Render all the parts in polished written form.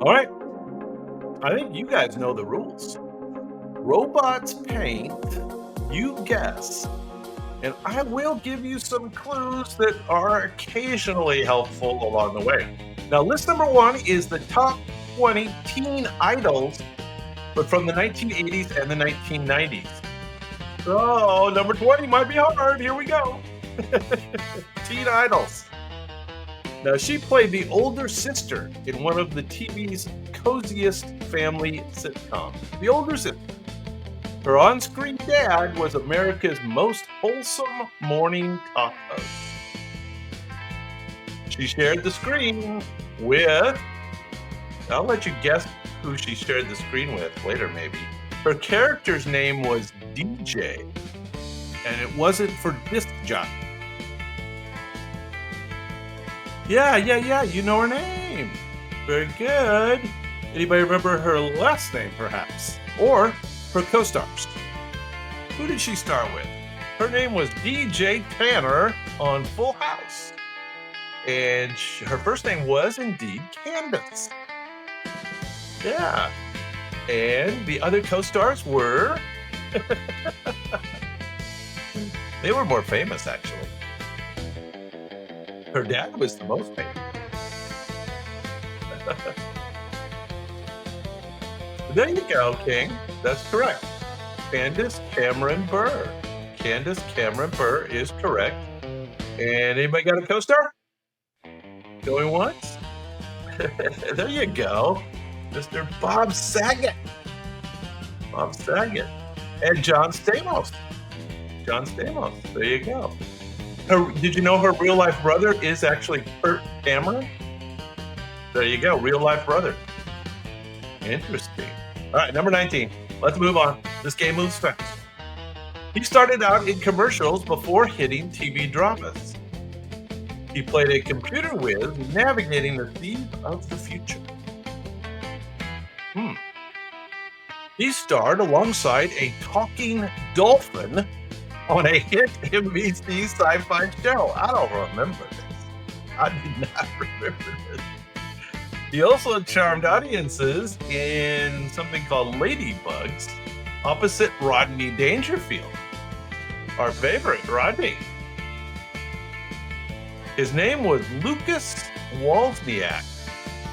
All right. I think you guys know the rules. Robots paint, you guess, and I will give you some clues that are occasionally helpful along the way. Now, list number one is the top 20 teen idols, but from the 1980s and the 1990s. Oh, number 20 might be hard. Here we go. Teen idols. Now, she played the older sister in one of the TV's coziest family sitcoms. The older sister. Her on screen dad was America's most wholesome morning talk host. She shared the screen with, I'll let you guess who she shared the screen with later, maybe. Her character's name was DJ, and it wasn't for disc jockey. Yeah, you know her name. Very good. Anybody remember her last name, perhaps? Or her co-stars? Who did she star with? Her name was DJ Tanner on Full House. And her first name was indeed Candace. Yeah. And the other co-stars were... They were more famous, actually. Her dad was the most famous. There you go, King. That's correct. Candace Cameron Burr. Candace Cameron Burr is correct. And anybody got a co-star? Going once? There you go. Mr. Bob Saget. Bob Saget. And John Stamos. John Stamos. There you go. Did you know her real life brother is actually Kurt Cameron? There you go. Real life brother. Interesting. All right, number 19. Let's move on. This game moves fast. He started out in commercials before hitting TV dramas. He played a computer whiz navigating the theme of the future. He starred alongside a talking dolphin on a hit NBC sci-fi show. I don't remember this. I did not remember this. He also charmed audiences in something called Ladybugs opposite Rodney Dangerfield. Our favorite, Rodney. His name was Lucas Wozniak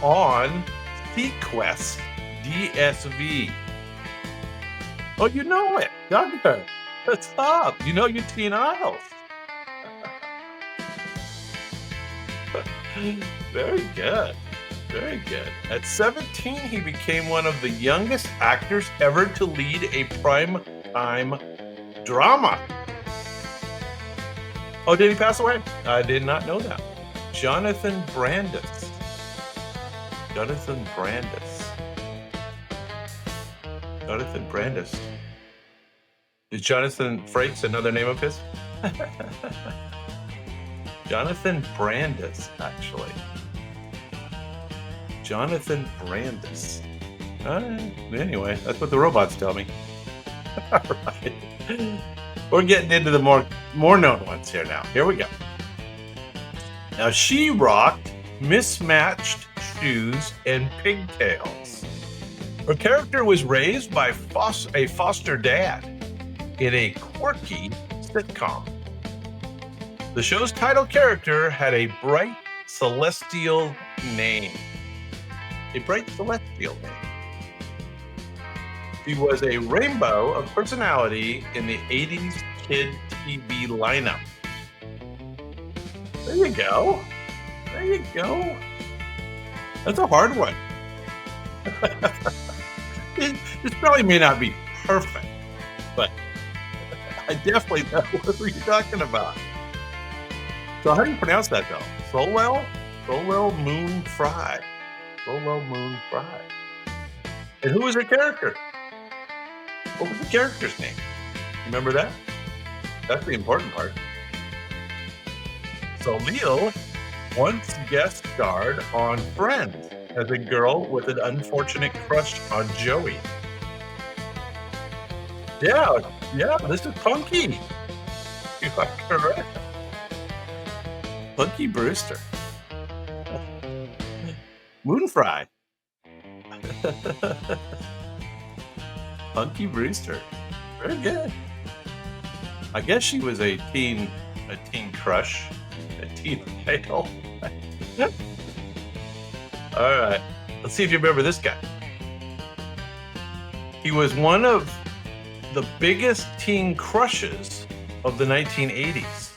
on Sequest DSV. Oh, you know it, Gunner. What's up? You know your teen idols. Very good. Very good. At 17, he became one of the youngest actors ever to lead a prime-time drama. Oh, did he pass away? I did not know that. Jonathan Brandis. Jonathan Brandis. Jonathan Brandis. Is Jonathan Frakes another name of his? Jonathan Brandis, actually. Jonathan Brandis. Anyway, that's what the robots tell me. All right. We're getting into the more known ones here now. Here we go. Now, she rocked mismatched shoes and pigtails. Her character was raised by a foster dad in a quirky sitcom. The show's title character had a bright celestial name. A bright celestial name. She was a rainbow of personality in the 80s kid TV lineup. There you go. There you go. That's a hard one. This probably may not be perfect, but I definitely know what you're talking about. So how do you pronounce that though? Solel Moon Fry. Solel Moon Fry. And who was her character? What was the character's name? Remember that? That's the important part. Solel once guest starred on Friends as a girl with an unfortunate crush on Joey. Yeah, this is Punky. You are correct. Punky Brewster. Moonfry. Punky Brewster. Very good. I guess she was a teen crush, a teen idol. All right. Let's see if you remember this guy. He was one of the biggest teen crushes of the 1980s.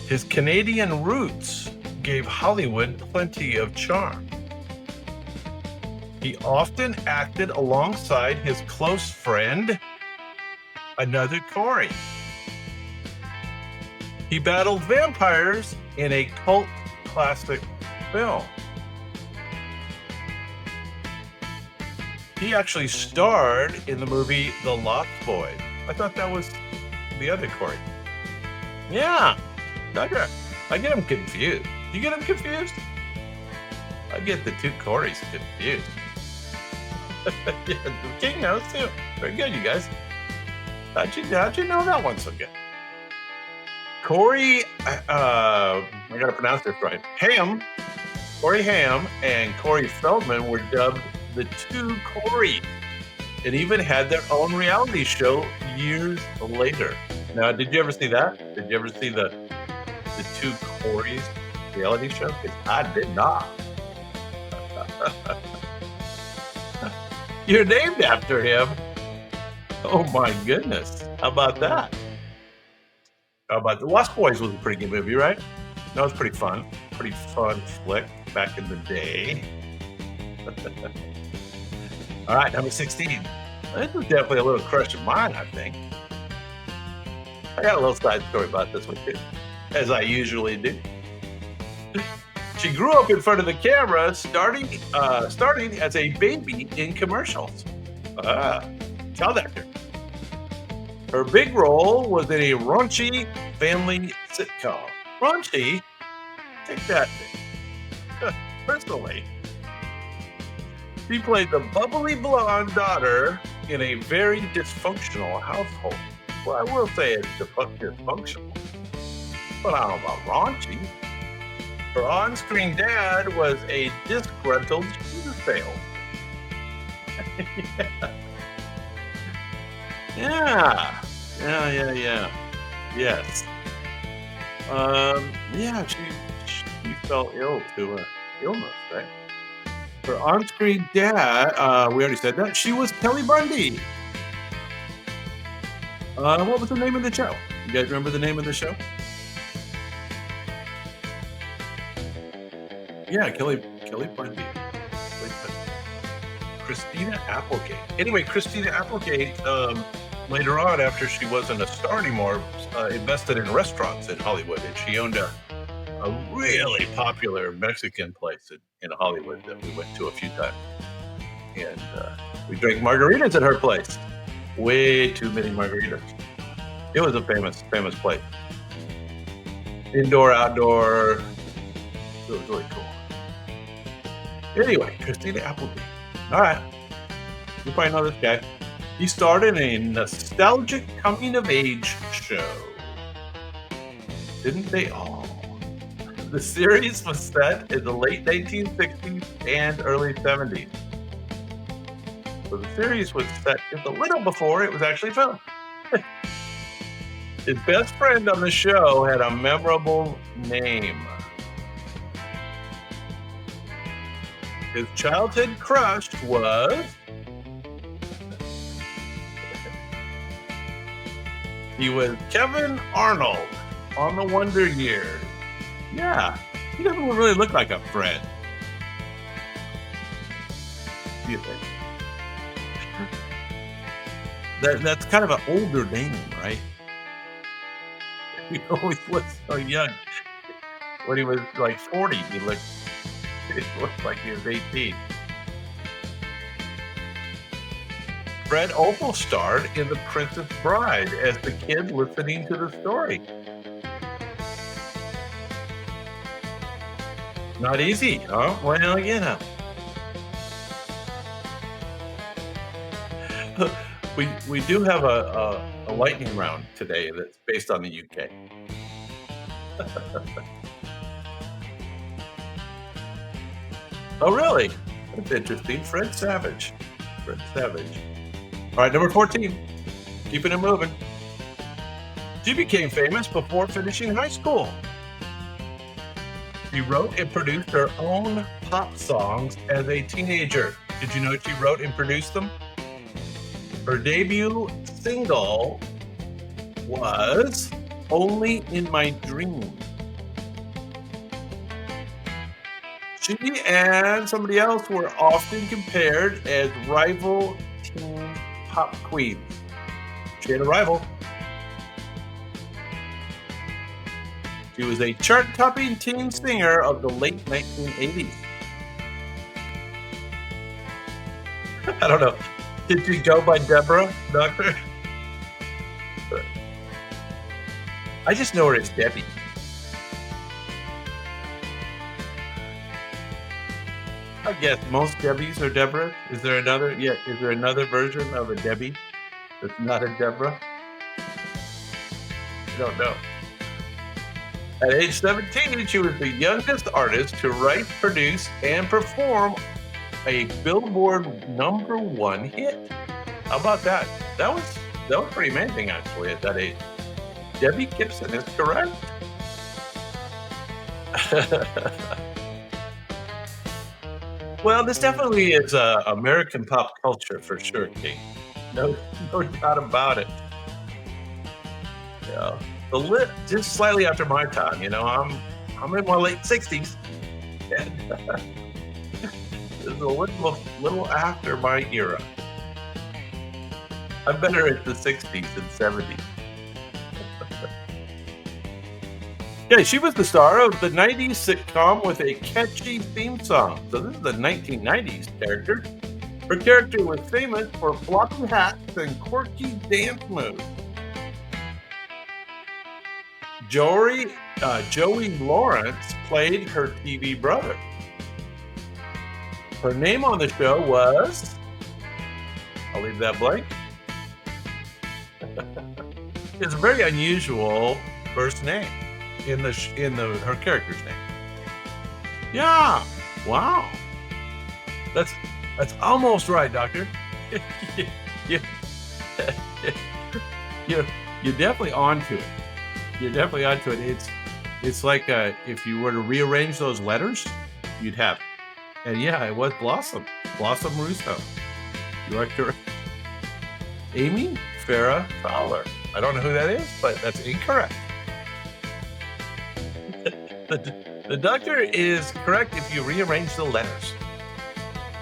His Canadian roots gave Hollywood plenty of charm. He often acted alongside his close friend, another Corey. He battled vampires in a cult classic film. He actually starred in the movie The Lost Boys. I thought that was the other Corey. Yeah, I get him confused. You get him confused? I get the two Corys confused. Yeah, the King knows too. Very good, you guys. How'd you know that one so good? Corey, I gotta pronounce this right. Corey Haim and Corey Feldman were dubbed the two Corys, and even had their own reality show years later. Now, did you ever see that? Did you ever see the two Corys reality show? Because I did not. You're named after him. Oh my goodness. How about that? How about The Lost Boys was a pretty good movie, right? That was pretty fun. Pretty fun flick back in the day. All right, number 16. This was definitely a little crush of mine, I think. I got a little side story about this one too, as I usually do. She grew up in front of the camera, starting as a baby in commercials. Child actor. Her big role was in a raunchy family sitcom. Raunchy? Take that. Personally. She played the bubbly blonde daughter in a very dysfunctional household. Well, I will say it's dysfunctional, but I don't know about raunchy. Her on-screen dad was a disgruntled shoe salesman. Yeah. Yes. Yeah, she fell ill to an illness, right? Her on-screen dad, we already said that. She was Kelly Bundy. What was the name of the show? You guys remember the name of the show? Yeah, Kelly Bundy. Christina Applegate. Anyway, Christina Applegate, later on, after she wasn't a star anymore, invested in restaurants in Hollywood, and she owned a really popular Mexican place in Hollywood that we went to a few times. And we drank margaritas at her place. Way too many margaritas. It was a famous place. Indoor, outdoor. It was really cool. Anyway, Christina Applegate. All right. You probably know this guy. He starred in a nostalgic coming-of-age show. Didn't they all? The series was set in the late 1960s and early 70s. So the series was set just a little before it was actually filmed. His best friend on the show had a memorable name. His childhood crush was... He was Kevin Arnold on The Wonder Years. Yeah, he doesn't really look like a Fred. Do you think? That's kind of an older name, right? He always looked so young. When he was like 40, he looked like he was 18. Fred also starred in The Princess Bride as the kid listening to the story. Not easy, huh? Well, you know. We do have a lightning round today that's based on the UK. Oh, really? That's interesting. Fred Savage. Fred Savage. All right, number 14. Keeping it moving. She became famous before finishing high school. She wrote and produced her own pop songs as a teenager. Did you know she wrote and produced them? Her debut single was Only in My Dreams. She and somebody else were often compared as rival teen pop queens. She had a rival. She was a chart-topping teen singer of the late 1980s. I don't know. Did she go by Deborah, Doctor? I just know her as Debbie. I guess most Debbies are Deborah. Is there another? Yeah. Is there another version of a Debbie that's not a Deborah? I don't know. At age 17, she was the youngest artist to write, produce, and perform a Billboard #1 hit. How about that? That was pretty amazing, actually, at that age. Debbie Gibson is correct. Well, this definitely is American pop culture for sure, King. No, no doubt about it. Yeah, just slightly after my time. I'm in my late 60s, and this is a little after my era. I'm better at the 60s and 70s. Yeah, she was the star of the 90s sitcom with a catchy theme song. So this is the 1990s character. Her character was famous for floppy hats and quirky dance moves. Joey Lawrence played her TV brother. Her name on the show was... I'll leave that blank. It's a very unusual first name in her character's name. Yeah. Wow. That's almost right, Doctor. you, you're definitely onto it. You're definitely onto it. It's like if you were to rearrange those letters, you'd have it. And yeah, it was Blossom Russo. You are correct. Amy Farrah Fowler. I don't know who that is, but that's incorrect. The doctor is correct if you rearrange the letters.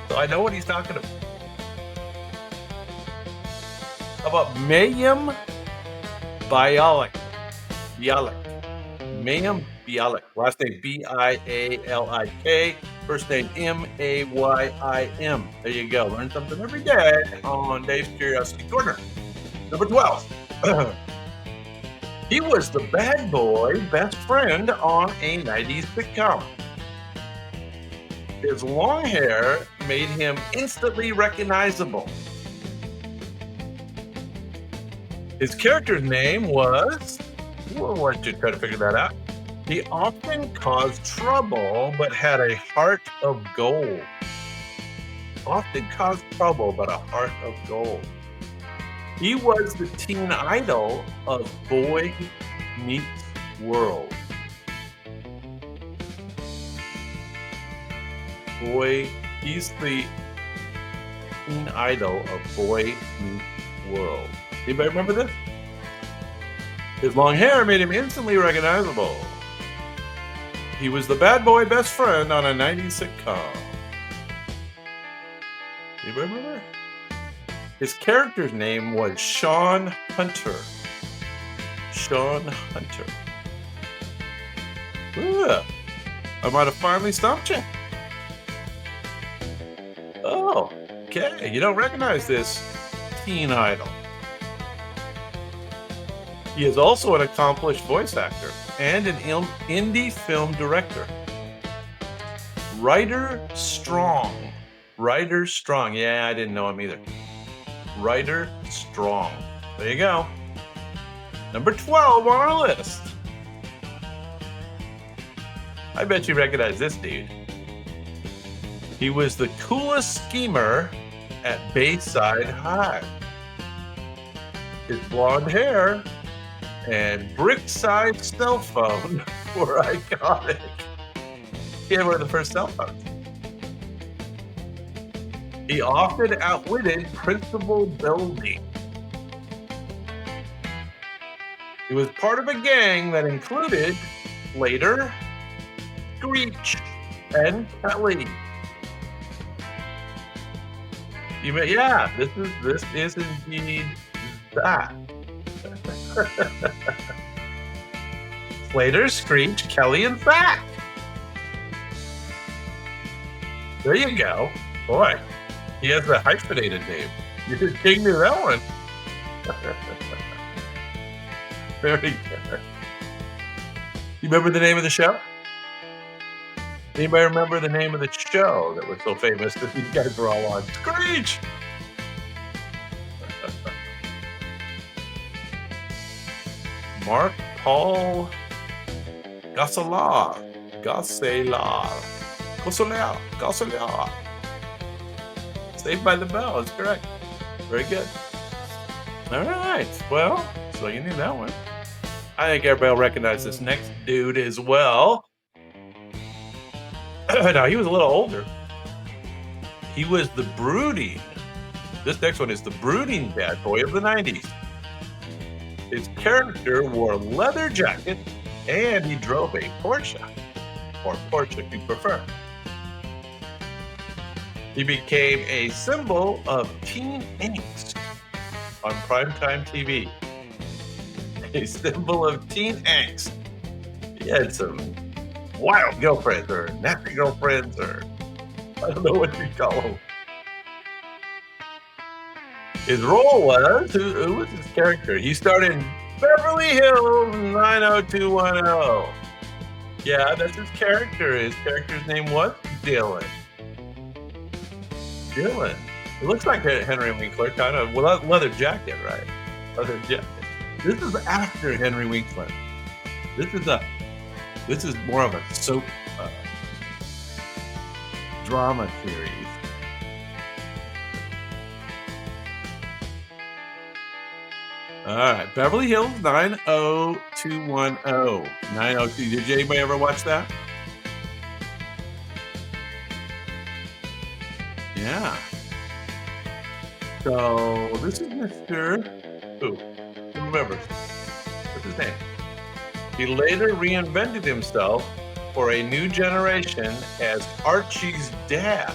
So I know what he's talking about. How about Mayim Bialik? Mayim Bialik. Last name Bialik. First name Maym. There you go. Learn something every day on Dave's Curiosity Corner. Number 12. He was the bad boy best friend on a 90s sitcom. His long hair made him instantly recognizable. His character's name was... Well, why don't you try to figure that out? He often caused trouble, but had a heart of gold. Often caused trouble, but a heart of gold. He was the teen idol of Boy Meets World. He's the teen idol of Boy Meets World. Anybody remember this? His long hair made him instantly recognizable. He was the bad boy best friend on a 90s sitcom. Anybody remember? His character's name was Sean Hunter. Sean Hunter. Ooh, I might have finally stumped you. Oh, okay. You don't recognize this teen idol. He is also an accomplished voice actor and an indie film director. Ryder Strong. Yeah, I didn't know him either. Ryder Strong. There you go. Number 12 on our list. I bet you recognize this dude. He was the coolest schemer at Bayside High. His blonde hair and brick-sized cell phone were iconic. He had one of the first cell phones. He often outwitted Principal Belding. He was part of a gang that included Slater, Screech, and Kelly. Yeah, this is indeed that. Slater, Screech, Kelly, and Zach. There you go. Boy, he has a hyphenated name. Your king knew that one. Very good. You remember the name of the show? Anybody remember the name of the show that was so famous that these guys were all on? Screech! Mark Paul Gosselaar. Saved by the Bell is correct. Very good. All right. Well, so you knew that one. I think everybody will recognize this next dude as well. Now, he was a little older. He was the brooding. This next one is the brooding bad boy of the 90s. His character wore a leather jacket and he drove a Porsche. Or Porsche if you prefer. He became a symbol of teen angst on primetime TV. A symbol of teen angst. He had some wild girlfriends or nasty girlfriends or I don't know what you call them. His role was, who was his character? He starred in Beverly Hills 90210. Yeah, that's his character. His character's name was Dylan. Dylan. It looks like a Henry Winkler, kind of, with a leather jacket, right? Leather jacket. This is after Henry Winkler. This is more of a soap drama series. All right, Beverly Hills 90210. 902. Did anybody ever watch that? Yeah. So this is Mr. Who remembers? What's his name? He later reinvented himself for a new generation as Archie's dad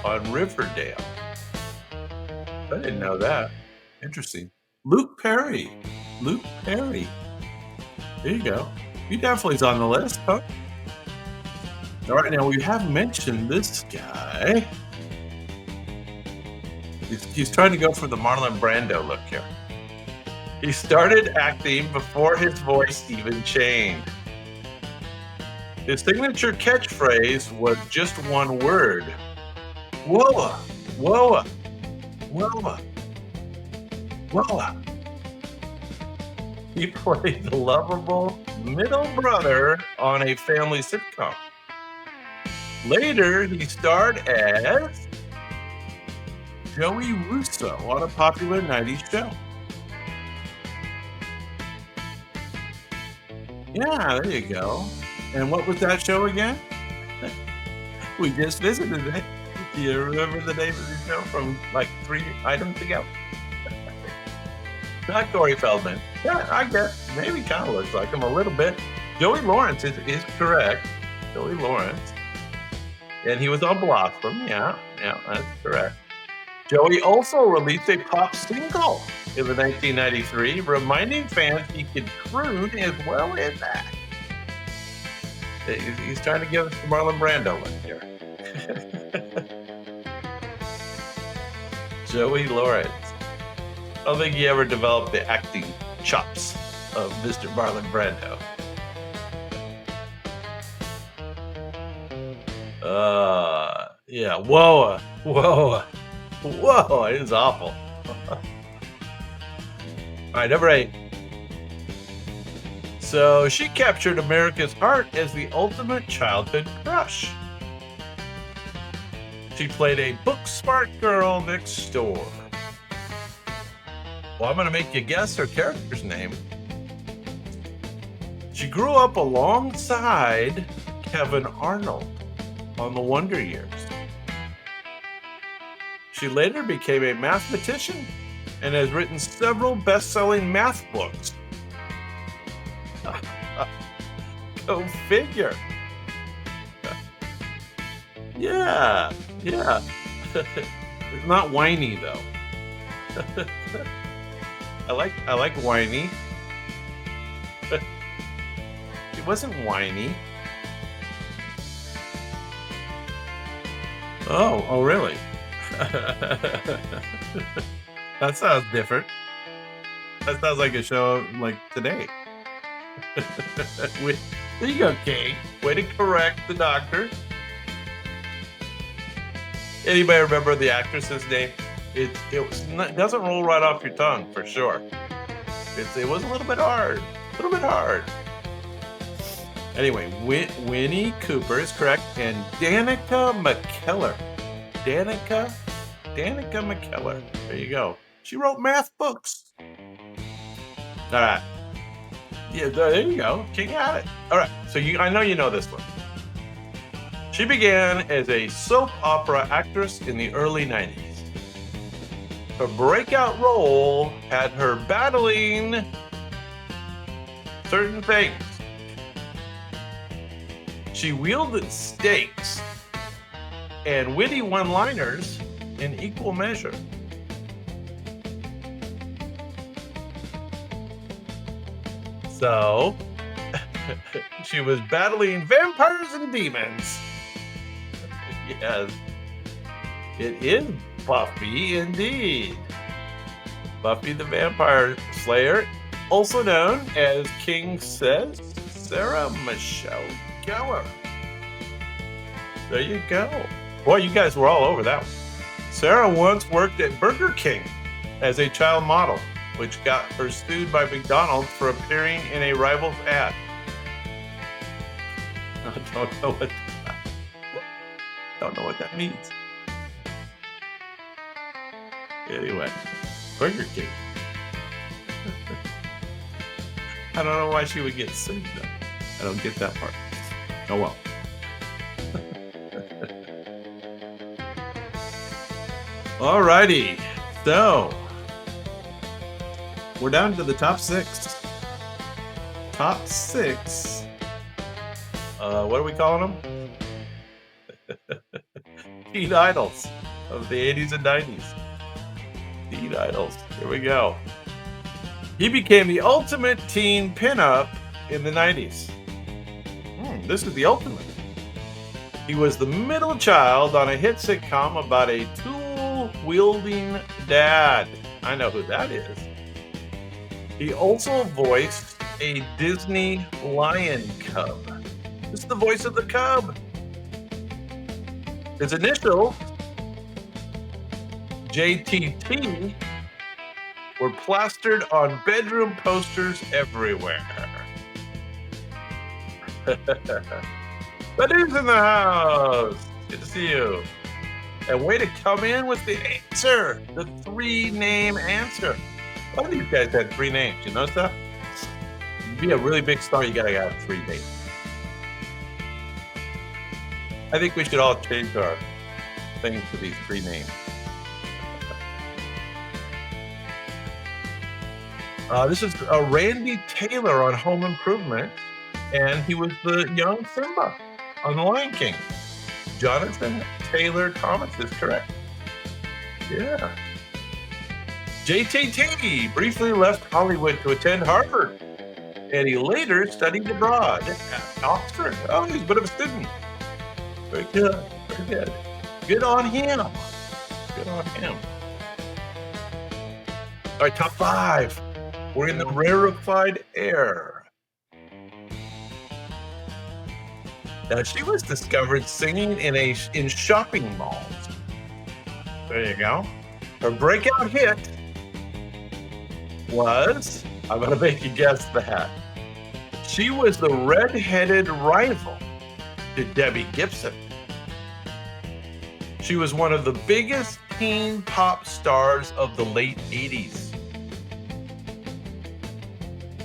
on Riverdale. I didn't know that. Interesting. Luke Perry. There you go. He definitely is on the list, huh? All right, now we have mentioned this guy. He's trying to go for the Marlon Brando look here. He started acting before his voice even changed. His signature catchphrase was just one word. Whoa, whoa, whoa, whoa. He played the lovable middle brother on a family sitcom. Later, he starred as Joey Russo on a popular 90s show. Yeah, there you go. And what was that show again? We just visited it. Do you remember the name of the show from like 3 items ago? Not Corey Feldman. Yeah, I guess maybe kind of looks like him a little bit. Joey Lawrence is correct. Joey Lawrence. And he was on Blossom. Yeah, that's correct. Joey also released a pop single in the 1993, reminding fans he could croon as well as that. He's trying to give us the Marlon Brando look here. Joey Lawrence. I don't think he ever developed the acting chops of Mr. Marlon Brando. Yeah, whoa, it is awful. All right, number 8. So she captured America's heart as the ultimate childhood crush. She played a book smart girl next door. Well, I'm going to make you guess her character's name. She grew up alongside Kevin Arnold on The Wonder Years. She later became a mathematician and has written several best-selling math books. Go figure. Yeah. It's not whiny though. I like whiny. It wasn't whiny. Oh, really? That sounds different. That sounds like a show like today. There you go, Kate. Way to correct the doctor. Anybody remember the actress's name? It doesn't roll right off your tongue for sure. It was a little bit hard. Anyway, Winnie Cooper is correct, and Danica McKellar. Danica McKellar. There you go. She wrote math books. All right. Yeah, there you go. King had it. All right. So I know you know this one. She began as a soap opera actress in the early 90s. Her breakout role had her battling certain things. She wielded stakes and witty one-liners in equal measure. So, she was battling vampires and demons. Yes, it is Buffy indeed. Buffy the Vampire Slayer, also known as King says, Sarah Michelle Gellar. There you go. Boy, you guys were all over that one. Sarah once worked at Burger King as a child model, which got her sued by McDonald's for appearing in a rival's ad. I don't know what that means. Anyway, Burger King. I don't know why she would get sued though. I don't get that part. Oh well. Alrighty, so we're down to the top six. Top six. What are we calling them? Teen idols of the 80s and 90s. Teen idols. Here we go. He became the ultimate teen pinup in the 90s. This is the ultimate. He was the middle child on a hit sitcom about a tool-wielding dad. I know who that is. He also voiced a Disney lion cub. This is the voice of the cub. His initials, JTT, were plastered on bedroom posters everywhere. But who's in the house? Good to see you. And way to come in with the answer, the 3-name answer. A lot of these guys had 3 names. You notice that? To be a really big star, you gotta have 3 names. I think we should all change our things to these 3 names. This is Randy Taylor on Home Improvement, and he was the young Simba on The Lion King. Jonathan Taylor Thomas is correct. Yeah. JTT briefly left Hollywood to attend Harvard, and he later studied abroad at Oxford. Oh, he's a bit of a student. Very good. Very good. Good on him. Good on him. All right, top 5. We're in the rarefied air. Now, she was discovered singing in shopping malls. There you go. Her breakout hit was, I'm going to make you guess that. She was the red-headed rival to Debbie Gibson. She was one of the biggest teen pop stars of the late 80s.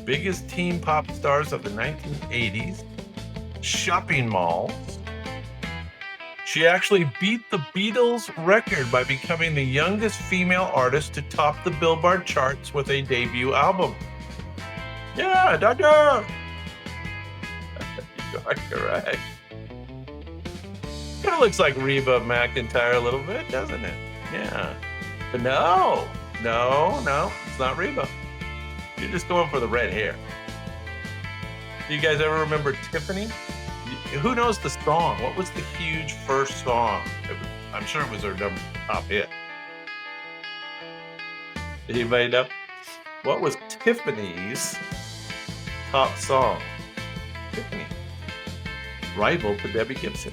Biggest teen pop stars of the 1980s. Shopping malls. She actually beat the Beatles record by becoming the youngest female artist to top the Billboard charts with a debut album. Yeah, Doctor! You are correct. Kind of looks like Reba McEntire a little bit, doesn't it? Yeah. But no, it's not Reba. You're just going for the red hair. Do you guys ever remember Tiffany? Who knows the song? What was the huge first song? I'm sure it was her top hit. Anybody know? What was Tiffany's top song? Tiffany. Rival to Debbie Gibson.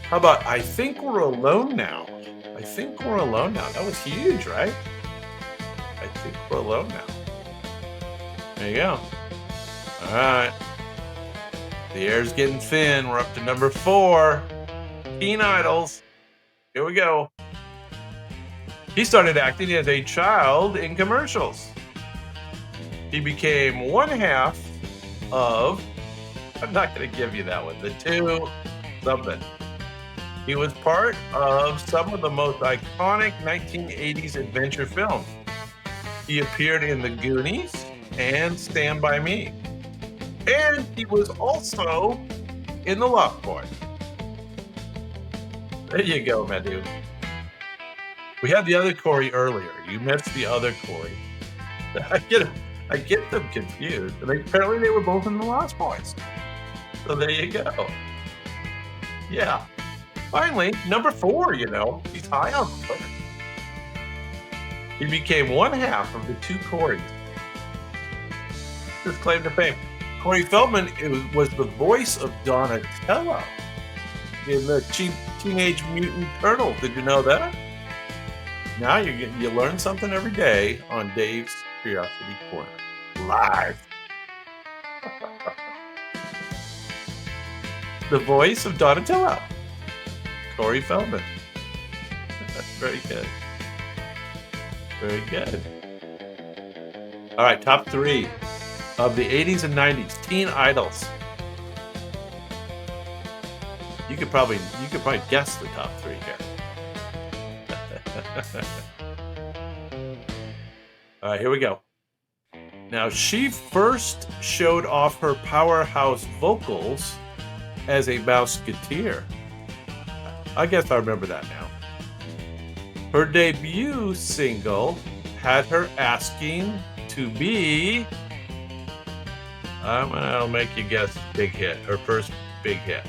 How about I Think We're Alone Now? I Think We're Alone Now. That was huge, right? I Think We're Alone Now. There you go. All right. The air's getting thin. We're up to number 4. Teen Idols. Here we go. He started acting as a child in commercials. He became one half of, I'm not going to give you that one, the 2 something. He was part of some of the most iconic 1980s adventure films. He appeared in The Goonies and Stand By Me. And he was also in The Lost Boys. There you go, my dude. We had the other Corey earlier. You missed the other Corey. I get them confused. Apparently they were both in The Lost Boys. So there you go. Yeah. Finally, number 4, he's high on the list. He became one half of the 2 Coreys. His claim to fame. Corey Feldman was the voice of Donatello in the Teenage Mutant Turtles. Did you know that? Now you learn something every day on Dave's Curiosity Corner. Live. The voice of Donatello. Corey Feldman. Very good. Very good. All right, top 3 of the 80s and 90s teen idols. You could probably guess the top 3 here. All right, here we go. Now, she first showed off her powerhouse vocals as a Mouseketeer. I guess I remember that now. Her debut single had her asking to be, I'll make you guess, big hit, her first big hit.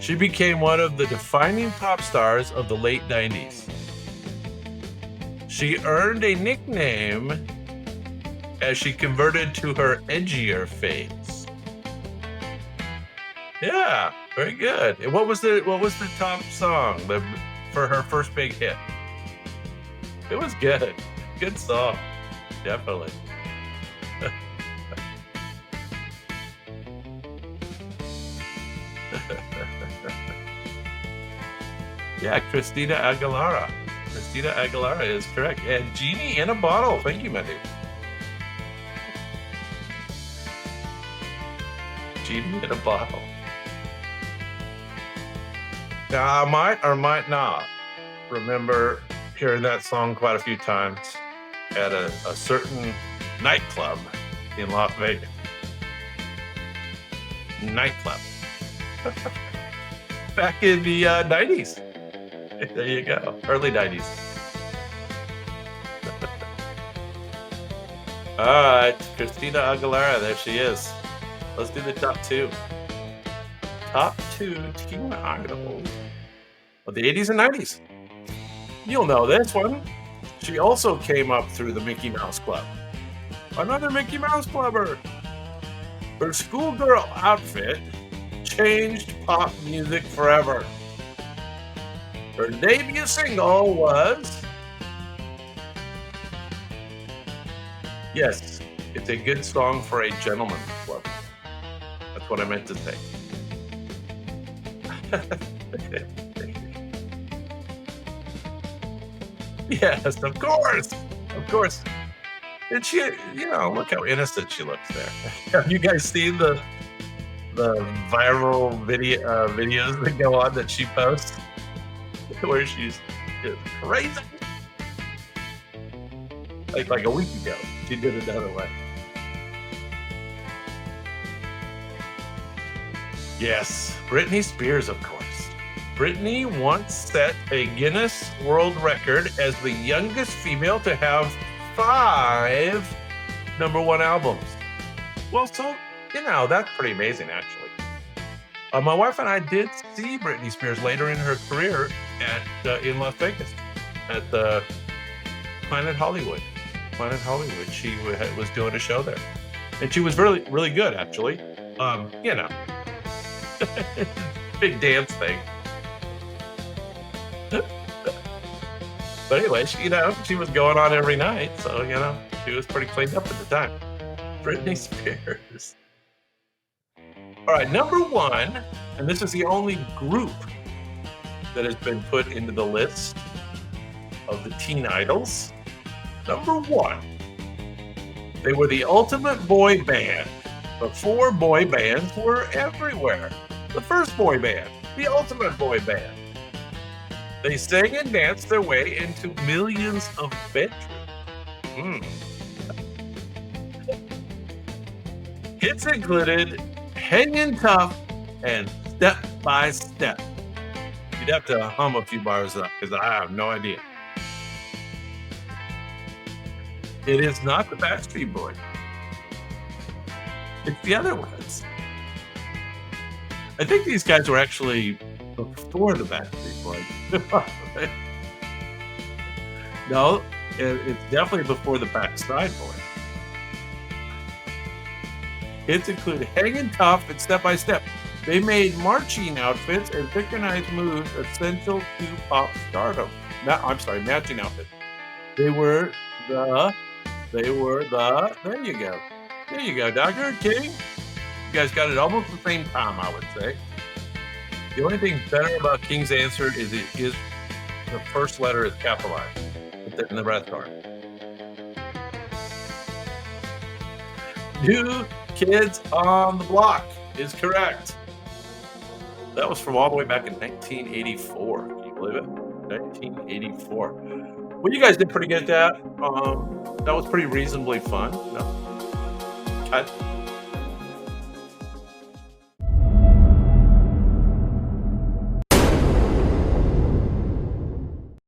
She became one of the defining pop stars of the late 90s. She earned a nickname as she converted to her edgier phase. Yeah, very good. And what was the top song for her first big hit? It was good. Good song. Definitely. Yeah, Christina Aguilera. Christina Aguilera is correct. And Genie in a Bottle. Thank you, Matthew. Genie in a Bottle. Now, I might or might not remember hearing that song quite a few times at a certain nightclub in Las Vegas. Nightclub. Back in the 90s. There you go. Early 90s. All right. Christina Aguilera. There she is. Let's do the top 2. Top 2 teen idols of the 80s and 90s. You'll know this one. She also came up through the Mickey Mouse Club. Another Mickey Mouse Clubber. Her schoolgirl outfit changed pop music forever. Her debut single was... Yes, it's a good song for a gentleman's club. That's what I meant to say. Yes, of course. Of course. And she, look how innocent she looks there. Have you guys seen the viral videos that go on that she posts where she's just crazy? Like a week ago, she did another one. Yes, Britney Spears, of course. Britney once set a Guinness World Record as the youngest female to have 5 number one albums. Well, so, that's pretty amazing, actually. My wife and I did see Britney Spears later in her career in Las Vegas at the Planet Hollywood. Planet Hollywood. She was doing a show there, and she was really, really good, actually. You know, big dance thing. But anyway, she was going on every night, so she was pretty cleaned up at the time. Britney Spears. All right, number one, and this is the only group that has been put into the list of the teen idols. Number one, they were the ultimate boy band before boy bands were everywhere. The first boy band, the ultimate boy band. They sang and danced their way into millions of bedrooms. Hits included Hangin' Tough and Step by Step. You'd have to hum a few bars up because I have no idea. It is not the Backstreet Boys. It's the other ones. I think these guys were actually before the Backstreet Boys. No, it's definitely before the Backside Boys. Hits include Hangin' Tough and Step by Step. They made marching outfits and synchronized moves essential to pop stardom. Matching outfits. There you go. There you go, Dr. King. You guys got it almost the same time, I would say. The only thing better about King's answer is the first letter is capitalized, and the rest aren't. New Kids on the Block is correct. That was from all the way back in 1984. Can you believe it? 1984. Well, you guys did pretty good at that. That was pretty reasonably fun. Cut.